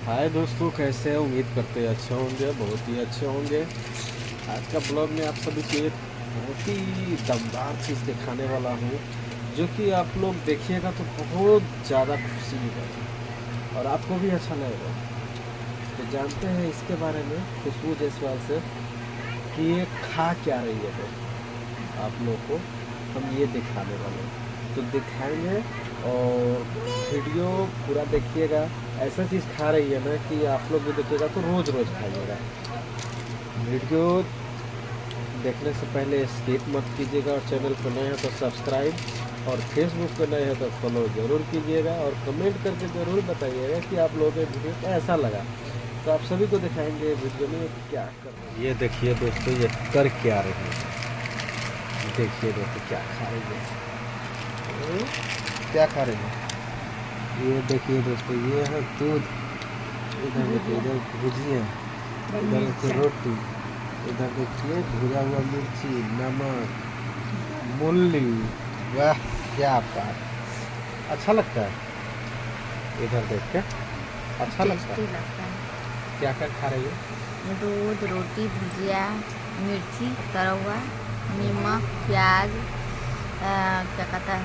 हाय दोस्तों, कैसे हैं? उम्मीद करते हैं अच्छे होंगे, बहुत ही अच्छे होंगे। आज का ब्लॉग में आप सभी को एक बहुत ही दमदार चीज़ दिखाने वाला हूँ, जो कि आप लोग देखिएगा तो बहुत ज़्यादा खुशी मिलेगी और आपको भी अच्छा लगेगा। तो जानते हैं इसके बारे में खुशबू जायसवाल से कि ये खा क्या रही है। तो आप लोग को हम ये दिखाने वाले हैं, तो दिखाएंगे और वीडियो पूरा देखिएगा। ऐसा चीज़ खा रही है ना कि आप लोग भी देखिएगा तो रोज़ रोज़ खाइएगा। वीडियो देखने से पहले स्किप मत कीजिएगा और चैनल पर नए हैं तो सब्सक्राइब और फेसबुक पर नए हैं तो फॉलो ज़रूर कीजिएगा और कमेंट करके ज़रूर बताइएगा कि आप लोगों को वीडियो कैसा लगा। तो आप सभी को दिखाएंगे वीडियो में क्या कर रहे हैं। ये देखिए दोस्तों, ये कर क्या रही है। देखिए दोस्तों क्या खा रही है। क्या खा रही है? ये देखिए दोस्तों, ये है दूध। इधर देखिए, इधर भुजिया, इधर देखिए रोटी, इधर देखिए भुजा हुआ मिर्ची, नमक, मूली। वाह क्या बात! अच्छा लगता है इधर देख के, अच्छा लगता टेस्टी है। लगता है। क्या क्या खा रही है? दूध, रोटी, भुजिया, मिर्ची तरा हुआ, नमक, प्याज, क्या कहता है,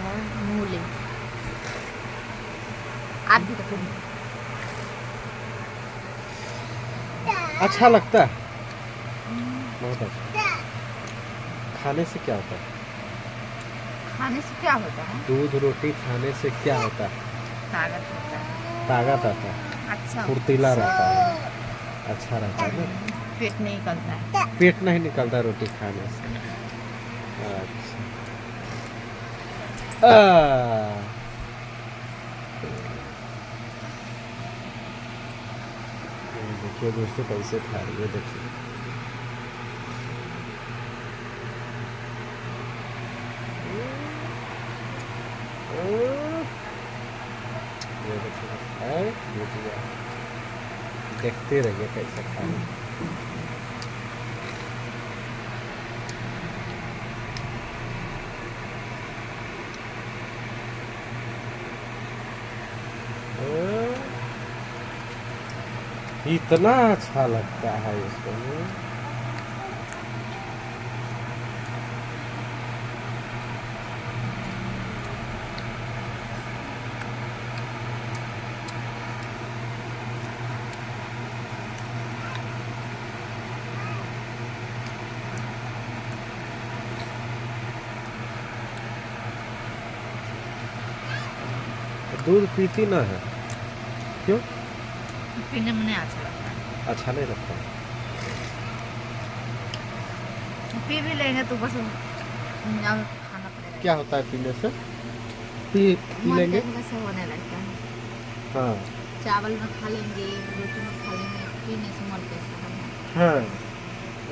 मूली। आप भी तो अच्छा लगता है, बहुत अच्छा। खाने से क्या होता है? खाने से क्या होता है? दूध रोटी खाने से क्या होता है? ताकत होता है। ताकत आता है, अच्छा फुर्तीला रहता है, अच्छा रहता है ना। पेट नहीं निकलता है। पेट नहीं निकलता रोटी खाने से। अच्छा। ये देखिए दोस्तों कैसे खा रही है, देखिए। ये देखिए है भुजिया। देखते रहिए कैसे खा रही है। इतना अच्छा लगता है इसको। दूध पीती ना है? क्यों? पीने में नहीं अच्छा लगता है। अच्छा नहीं लगता? पी भी लेंगे तो बस अब खाना पड़ेगा। क्या होता है पीने से? पी मन लेंगे। कैसे होने लगता है। हाँ चावल में खा लेंगे, रोटी में खा लेंगे, पीने से मन कैसा होगा। हाँ,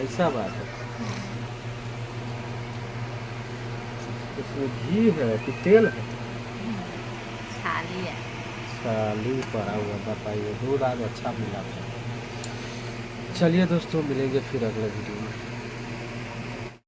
ऐसा बात है। इसमें घी है कि तेल है? छाली है। साली पड़ा हुआ, बताइए। दूध आज अच्छा मिला था। चलिए दोस्तों, मिलेंगे फिर अगले वीडियो में।